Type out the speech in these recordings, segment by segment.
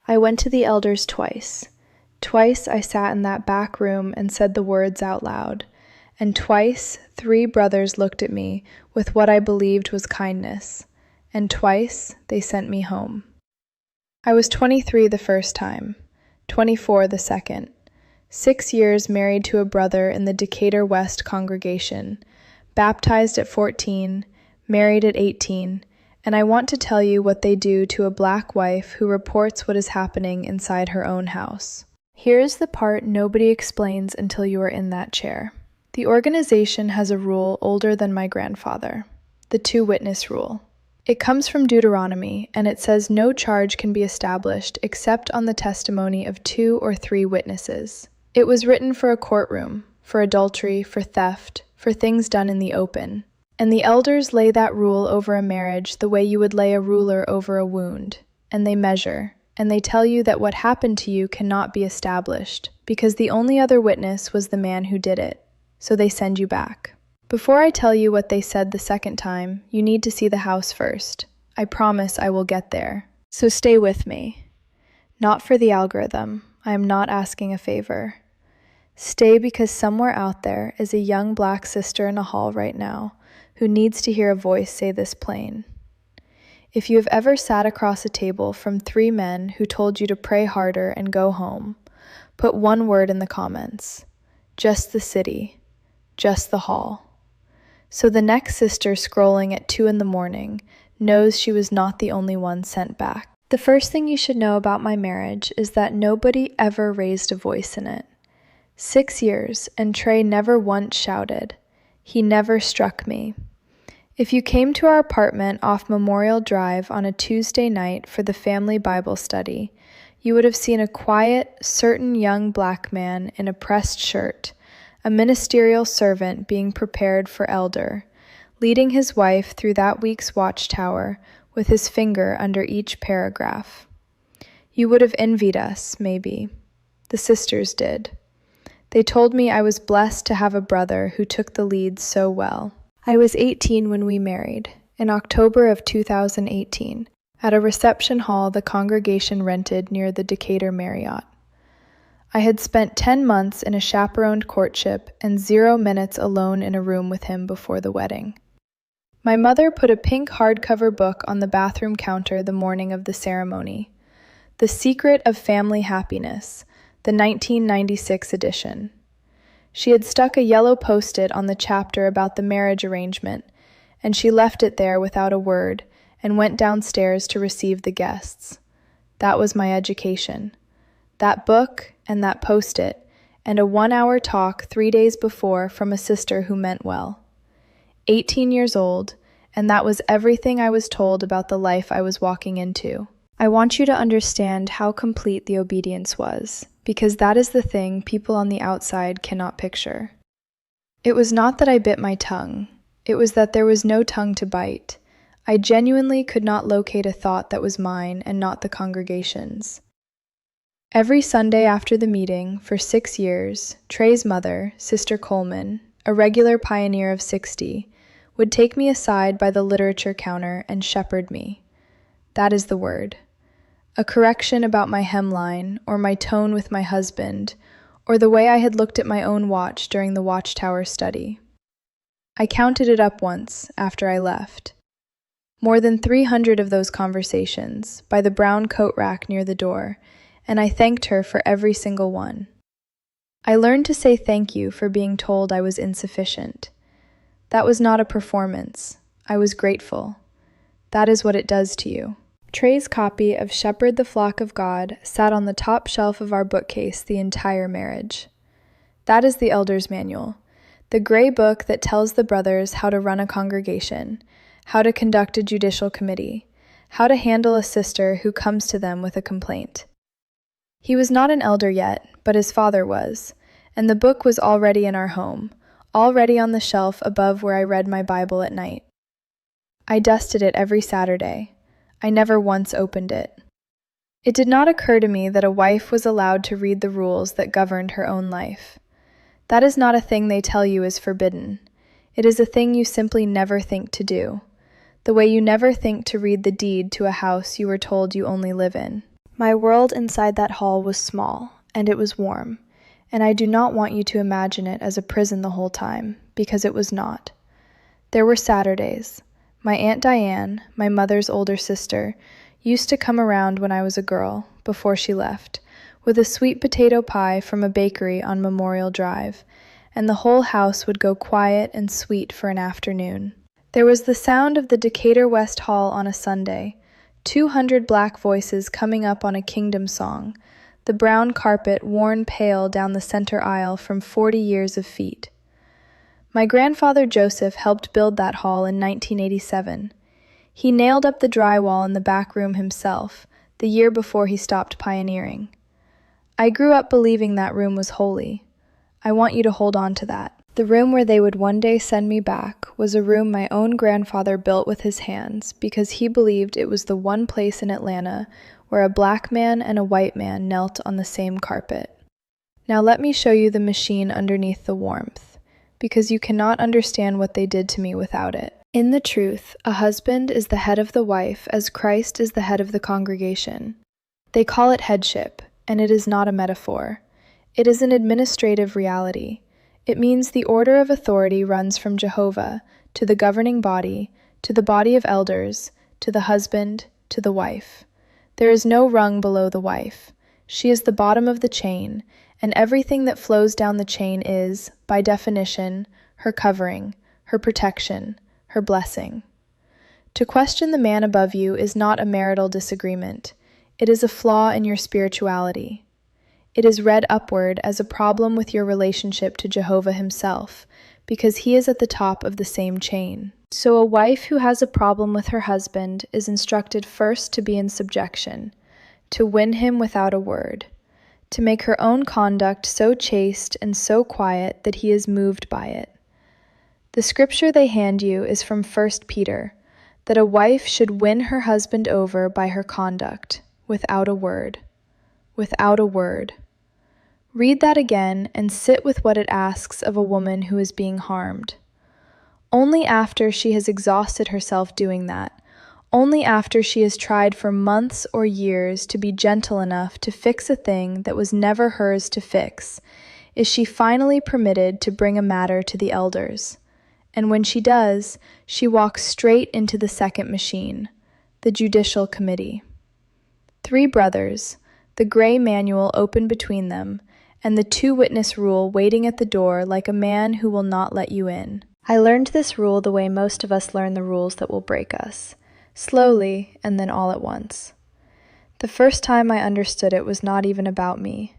I went to the elders twice. Twice I sat in that back room and said the words out loud, and twice 3 brothers looked at me with what I believed was kindness, and twice they sent me home. I was 23 the first time, 24 the second, 6 years married to a brother in the Decatur West congregation, baptized at 14, married at 18, and I want to tell you what they do to a black wife who reports what is happening inside her own house. Here is the part nobody explains until you are in that chair. The organization has a rule older than my grandfather, the 2-witness rule. It comes from Deuteronomy, and it says no charge can be established except on the testimony of 2 or 3 witnesses. It was written for a courtroom, for adultery, for theft, for things done in the open. And the elders lay that rule over a marriage the way you would lay a ruler over a wound, and they measure, and they tell you that what happened to you cannot be established, because the only other witness was the man who did it, so they send you back. Before I tell you what they said the second time, you need to see the house first. I promise I will get there. So stay with me. Not for the algorithm. I am not asking a favor. Stay because somewhere out there is a young black sister in a hall right now who needs to hear a voice say this plain. If you have ever sat across a table from 3 men who told you to pray harder and go home, put 1 word in the comments. Just the city. Just the hall. So the next sister scrolling at 2 a.m. knows she was not the only one sent back. The first thing you should know about my marriage is that nobody ever raised a voice in it. 6 years, and Trey never once shouted. He never struck me. If you came to our apartment off Memorial Drive on a Tuesday night for the family Bible study, you would have seen a quiet, certain young black man in a pressed shirt, a ministerial servant being prepared for elder, leading his wife through that week's watchtower with his finger under each paragraph. You would have envied us, maybe. The sisters did. They told me I was blessed to have a brother who took the lead so well. I was 18 when we married, in October of 2018, at a reception hall the congregation rented near the Decatur Marriott. I had spent 10 months in a chaperoned courtship and 0 minutes alone in a room with him before the wedding. My mother put a pink hardcover book on the bathroom counter the morning of the ceremony. The Secret of Family Happiness, the 1996 edition. She had stuck a yellow post-it on the chapter about the marriage arrangement, and she left it there without a word and went downstairs to receive the guests. That was my education. That book and that post-it, and a 1-hour talk 3 days before from a sister who meant well. 18 years old, and that was everything I was told about the life I was walking into. I want you to understand how complete the obedience was, because that is the thing people on the outside cannot picture. It was not that I bit my tongue. It was that there was no tongue to bite. I genuinely could not locate a thought that was mine and not the congregation's. Every Sunday after the meeting, for 6 years, Trey's mother, Sister Coleman, a regular pioneer of 60, would take me aside by the literature counter and shepherd me. That is the word. A correction about my hemline, or my tone with my husband, or the way I had looked at my own watch during the Watchtower study. I counted it up once, after I left. More than 300 of those conversations, by the brown coat rack near the door, and I thanked her for every single one. I learned to say thank you for being told I was insufficient. That was not a performance. I was grateful. That is what it does to you. Trey's copy of Shepherd the Flock of God sat on the top shelf of our bookcase the entire marriage. That is the Elder's Manual, the gray book that tells the brothers how to run a congregation, how to conduct a judicial committee, how to handle a sister who comes to them with a complaint. He was not an elder yet, but his father was, and the book was already in our home, already on the shelf above where I read my Bible at night. I dusted it every Saturday. I never once opened it. It did not occur to me that a wife was allowed to read the rules that governed her own life. That is not a thing they tell you is forbidden. It is a thing you simply never think to do, the way you never think to read the deed to a house you were told you only live in. My world inside that hall was small, and it was warm, and I do not want you to imagine it as a prison the whole time, because it was not. There were Saturdays. My Aunt Diane, my mother's older sister, used to come around when I was a girl, before she left, with a sweet potato pie from a bakery on Memorial Drive, and the whole house would go quiet and sweet for an afternoon. There was the sound of the Decatur West Hall on a Sunday, 200 black voices coming up on a kingdom song, the brown carpet worn pale down the center aisle from 40 years of feet. My grandfather Joseph helped build that hall in 1987. He nailed up the drywall in the back room himself, the year before he stopped pioneering. I grew up believing that room was holy. I want you to hold on to that. The room where they would one day send me back was a room my own grandfather built with his hands because he believed it was the one place in Atlanta where a black man and a white man knelt on the same carpet. Now let me show you the machine underneath the warmth, because you cannot understand what they did to me without it. In the truth, a husband is the head of the wife as Christ is the head of the congregation. They call it headship, and it is not a metaphor. It is an administrative reality. It means the order of authority runs from Jehovah to the governing body, to the body of elders, to the husband, to the wife. There is no rung below the wife. She is the bottom of the chain, and everything that flows down the chain is, by definition, her covering, her protection, her blessing. To question the man above you is not a marital disagreement. It is a flaw in your spirituality. It is read upward as a problem with your relationship to Jehovah himself, because he is at the top of the same chain. So a wife who has a problem with her husband is instructed first to be in subjection, to win him without a word, to make her own conduct so chaste and so quiet that he is moved by it. The scripture they hand you is from 1 Peter, that a wife should win her husband over by her conduct, without a word. Without a word. Read that again and sit with what it asks of a woman who is being harmed. Only after she has exhausted herself doing that, only after she has tried for months or years to be gentle enough to fix a thing that was never hers to fix, is she finally permitted to bring a matter to the elders. And when she does, she walks straight into the second machine, the judicial committee. 3 brothers, the gray manual open between them, and the 2-witness rule waiting at the door like a man who will not let you in. I learned this rule the way most of us learn the rules that will break us, slowly and then all at once. The first time I understood it was not even about me.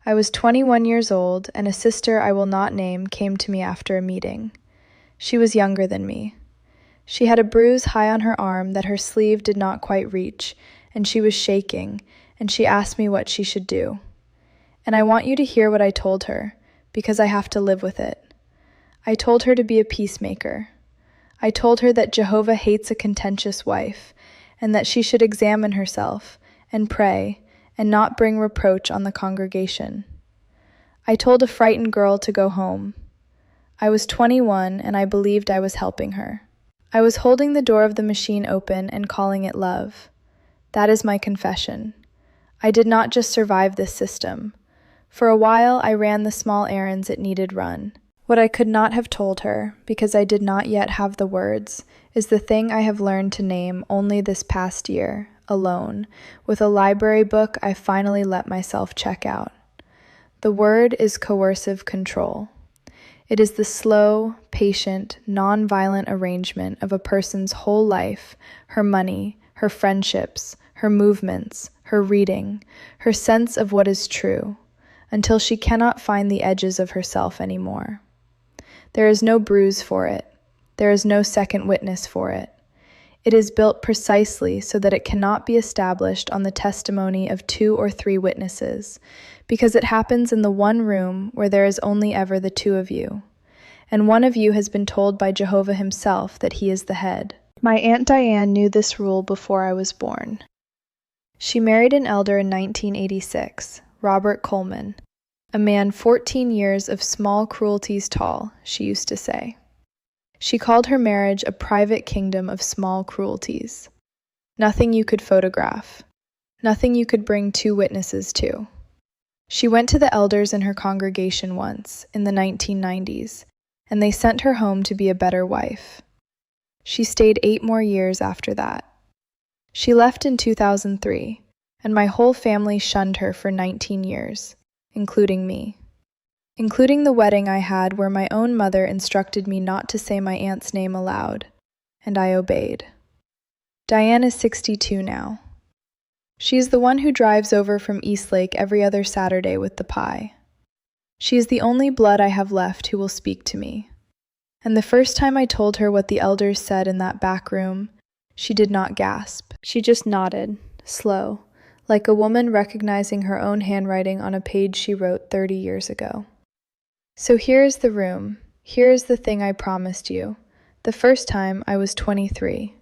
I was 21 years old, and a sister I will not name came to me after a meeting. She was younger than me. She had a bruise high on her arm that her sleeve did not quite reach, and she was shaking, and she asked me what she should do. And I want you to hear what I told her, because I have to live with it. I told her to be a peacemaker. I told her that Jehovah hates a contentious wife, and that she should examine herself, and pray, and not bring reproach on the congregation. I told a frightened girl to go home. I was 21, and I believed I was helping her. I was holding the door of the machine open and calling it love. That is my confession. I did not just survive this system. For a while, I ran the small errands it needed run. What I could not have told her, because I did not yet have the words, is the thing I have learned to name only this past year, alone, with a library book I finally let myself check out. The word is coercive control. It is the slow, patient, non-violent arrangement of a person's whole life, her money, her friendships, her movements, her reading, her sense of what is true, until she cannot find the edges of herself anymore. There is no bruise for it. There is no second witness for it. It is built precisely so that it cannot be established on the testimony of 2 or 3 witnesses, because it happens in the one room where there is only ever the 2 of you, and one of you has been told by Jehovah himself that he is the head. My Aunt Diane knew this rule before I was born. She married an elder in 1986, Robert Coleman, a man 14 years of small cruelties tall, she used to say. She called her marriage a private kingdom of small cruelties. Nothing you could photograph. nothing you could bring two witnesses to. She went to the elders in her congregation once, in the 1990s, and they sent her home to be a better wife. She stayed 8 more years after that. She left in 2003, and my whole family shunned her for 19 years, including me. Including the wedding I had where my own mother instructed me not to say my aunt's name aloud, and I obeyed. Diane is 62 now. She is the one who drives over from Eastlake every other Saturday with the pie. She is the only blood I have left who will speak to me. And the first time I told her what the elders said in that back room, she did not gasp. She just nodded, slow, like a woman recognizing her own handwriting on a page she wrote 30 years ago. So here is the room. Here is the thing I promised you. The first time I was 23.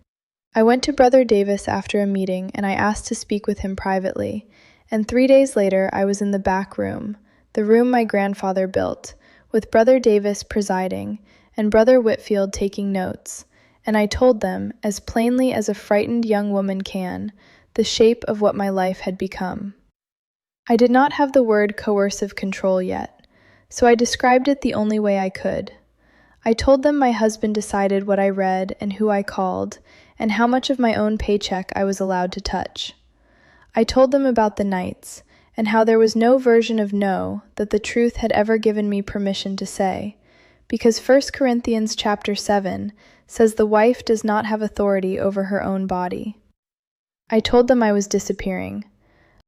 I went to Brother Davis after a meeting and I asked to speak with him privately, and 3 days later I was in the back room, the room my grandfather built, with Brother Davis presiding and Brother Whitfield taking notes, and I told them, as plainly as a frightened young woman can, the shape of what my life had become. I did not have the word coercive control yet, so I described it the only way I could. I told them my husband decided what I read and who I called, and how much of my own paycheck I was allowed to touch. I told them about the nights, and how there was no version of no that the truth had ever given me permission to say, because 1 Corinthians chapter 7 says the wife does not have authority over her own body. I told them I was disappearing.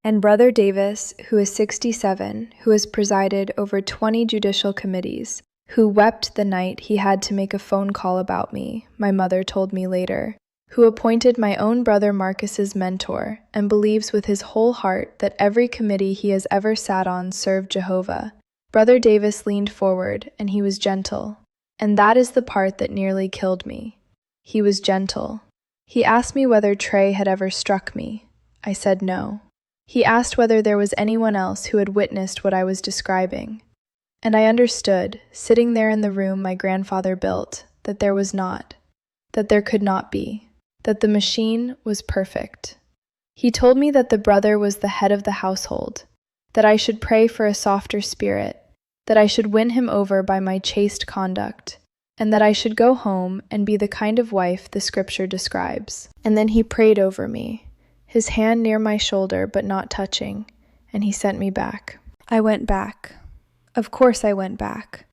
And Brother Davis, who is 67, who has presided over 20 judicial committees, who wept the night he had to make a phone call about me, my mother told me later, who appointed my own brother Marcus's mentor and believes with his whole heart that every committee he has ever sat on served Jehovah. Brother Davis leaned forward, and he was gentle, and that is the part that nearly killed me. He was gentle. He asked me whether Trey had ever struck me. I said no. He asked whether there was anyone else who had witnessed what I was describing. And I understood, sitting there in the room my grandfather built, that there was not, that there could not be, that the machine was perfect. He told me that the brother was the head of the household, that I should pray for a softer spirit, that I should win him over by my chaste conduct, and that I should go home and be the kind of wife the scripture describes. And then he prayed over me, his hand near my shoulder but not touching, and he sent me back. I went back. Of course I went back.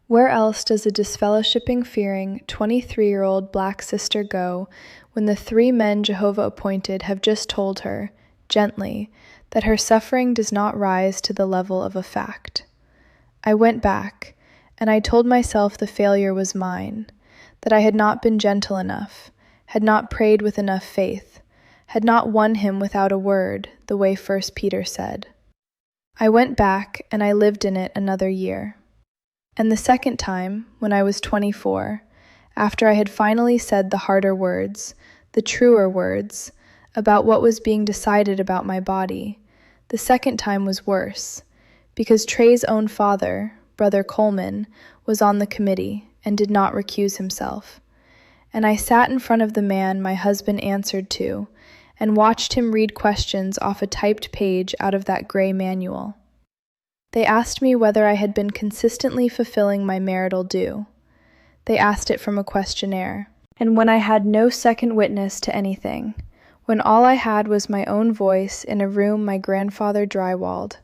Where else does a disfellowshipping, fearing 23-year-old black sister go when the 3 men Jehovah appointed have just told her, gently, that her suffering does not rise to the level of a fact? I went back, and I told myself the failure was mine, that I had not been gentle enough, had not prayed with enough faith, had not won him without a word, the way 1 Peter said. I went back, and I lived in it another year. And the second time, when I was 24, after I had finally said the harder words, the truer words, about what was being decided about my body, the second time was worse, because Trey's own father, Brother Coleman, was on the committee and did not recuse himself. And I sat in front of the man my husband answered to, and watched him read questions off a typed page out of that gray manual. They asked me whether I had been consistently fulfilling my marital due. They asked it from a questionnaire. And when I had no second witness to anything, when all I had was my own voice in a room my grandfather drywalled,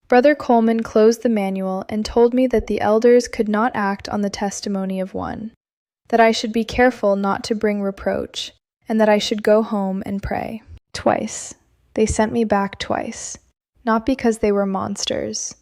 Brother Coleman closed the manual and told me that the elders could not act on the testimony of one, that I should be careful not to bring reproach, and that I should go home and pray. Twice. They sent me back twice. Not because they were monsters.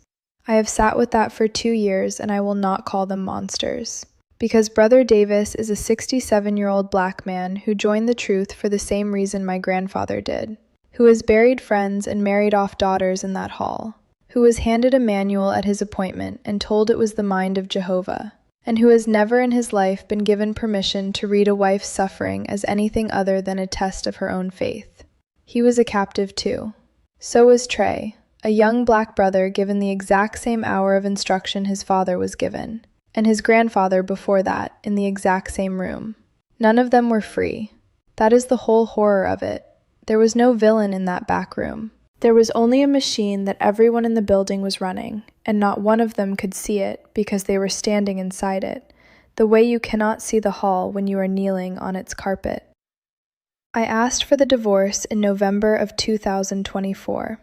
I have sat with that for 2 years, and I will not call them monsters. Because Brother Davis is a 67-year-old black man who joined the truth for the same reason my grandfather did, who has buried friends and married off daughters in that hall, who was handed a manual at his appointment and told it was the mind of Jehovah, and who has never in his life been given permission to read a wife's suffering as anything other than a test of her own faith. He was a captive too. So was Trey, a young black brother given the exact same hour of instruction his father was given, and his grandfather before that in the exact same room. None of them were free. That is the whole horror of it. There was no villain in that back room. There was only a machine that everyone in the building was running, and not one of them could see it because they were standing inside it, the way you cannot see the hall when you are kneeling on its carpet. I asked for the divorce in November of 2024.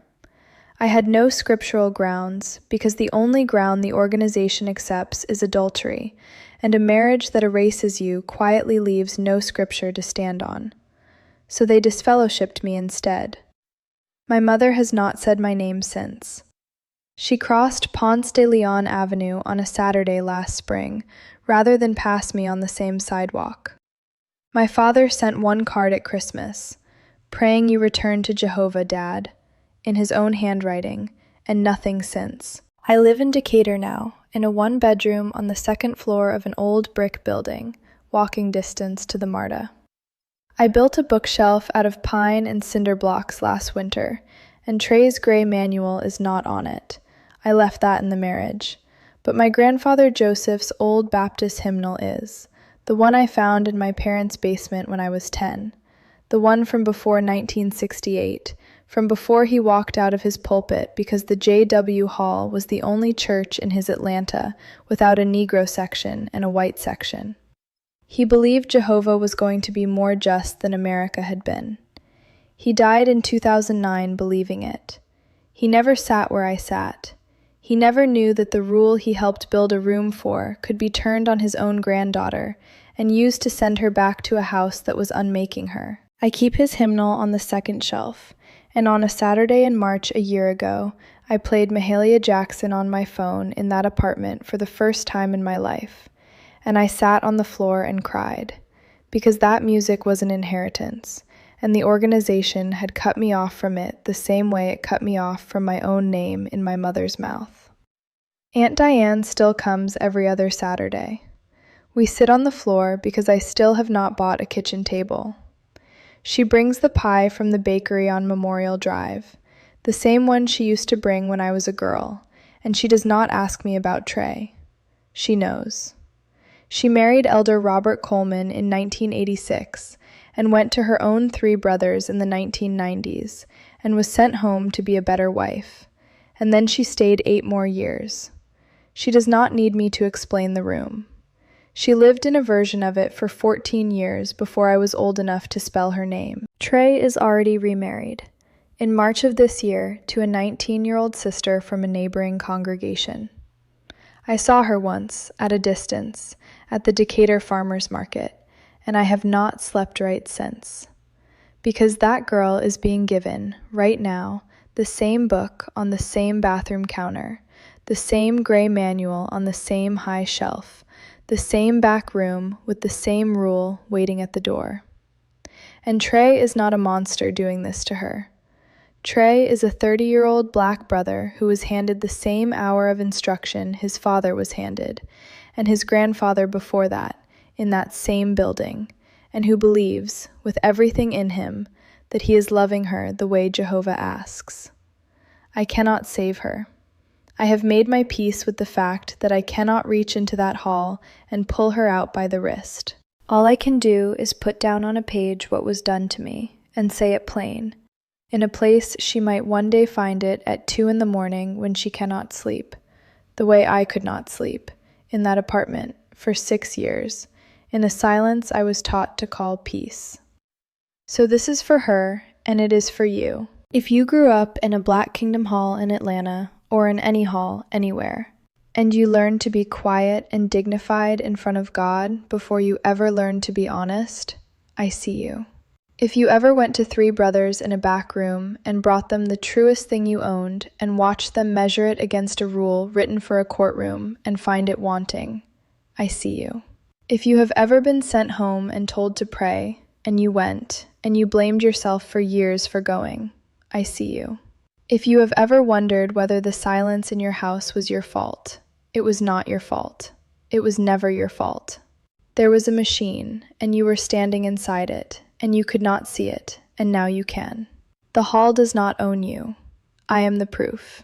I had no scriptural grounds because the only ground the organization accepts is adultery, and a marriage that erases you quietly leaves no scripture to stand on. So they disfellowshipped me instead. My mother has not said my name since. She crossed Ponce de Leon Avenue on a Saturday last spring, rather than pass me on the same sidewalk. My father sent one card at Christmas, "Praying you return to Jehovah, Dad," in his own handwriting, and nothing since. I live in Decatur now, in a one-bedroom on the second floor of an old brick building, walking distance to the MARTA. I built a bookshelf out of pine and cinder blocks last winter, and Trey's gray manual is not on it. I left that in the marriage. But my grandfather Joseph's old Baptist hymnal is, the one I found in my parents' basement when I was 10, the one from before 1968, from before he walked out of his pulpit because the J.W. Hall was the only church in his Atlanta without a Negro section and a white section. He believed Jehovah was going to be more just than America had been. He died in 2009 believing it. He never sat where I sat. He never knew that the rule he helped build a room for could be turned on his own granddaughter and used to send her back to a house that was unmaking her. I keep his hymnal on the second shelf, and on a Saturday in March a year ago, I played Mahalia Jackson on my phone in that apartment for the first time in my life. And I sat on the floor and cried, because that music was an inheritance, and the organization had cut me off from it the same way it cut me off from my own name in my mother's mouth. Aunt Diane still comes every other Saturday. We sit on the floor because I still have not bought a kitchen table. She brings the pie from the bakery on Memorial Drive, the same one she used to bring when I was a girl, and she does not ask me about Trey. She knows. She married Elder Robert Coleman in 1986 and went to her own 3 brothers in the 1990s and was sent home to be a better wife. And then she stayed 8 more years. She does not need me to explain the room. She lived in a version of it for 14 years before I was old enough to spell her name. Trey is already remarried, in March of this year, to a 19-year-old sister from a neighboring congregation. I saw her once, at a distance, at the Decatur Farmers Market, and I have not slept right since. Because that girl is being given, right now, the same book on the same bathroom counter, the same gray manual on the same high shelf, the same back room with the same rule waiting at the door. And Trey is not a monster doing this to her. Trey is a 30-year-old black brother who was handed the same hour of instruction his father was handed, and his grandfather before that, in that same building, and who believes, with everything in him, that he is loving her the way Jehovah asks. I cannot save her. I have made my peace with the fact that I cannot reach into that hall and pull her out by the wrist. All I can do is put down on a page what was done to me, and say it plain, in a place she might one day find it at 2 a.m. when she cannot sleep, the way I could not sleep, in that apartment, for 6 years, in a silence I was taught to call peace. So this is for her, and it is for you. If you grew up in a Black Kingdom Hall in Atlanta, or in any hall anywhere, and you learned to be quiet and dignified in front of God before you ever learned to be honest, I see you. If you ever went to 3 brothers in a back room and brought them the truest thing you owned and watched them measure it against a rule written for a courtroom and find it wanting, I see you. If you have ever been sent home and told to pray, and you went, and you blamed yourself for years for going, I see you. If you have ever wondered whether the silence in your house was your fault, it was not your fault. It was never your fault. There was a machine, and you were standing inside it, and you could not see it, and now you can. The hall does not own you. I am the proof.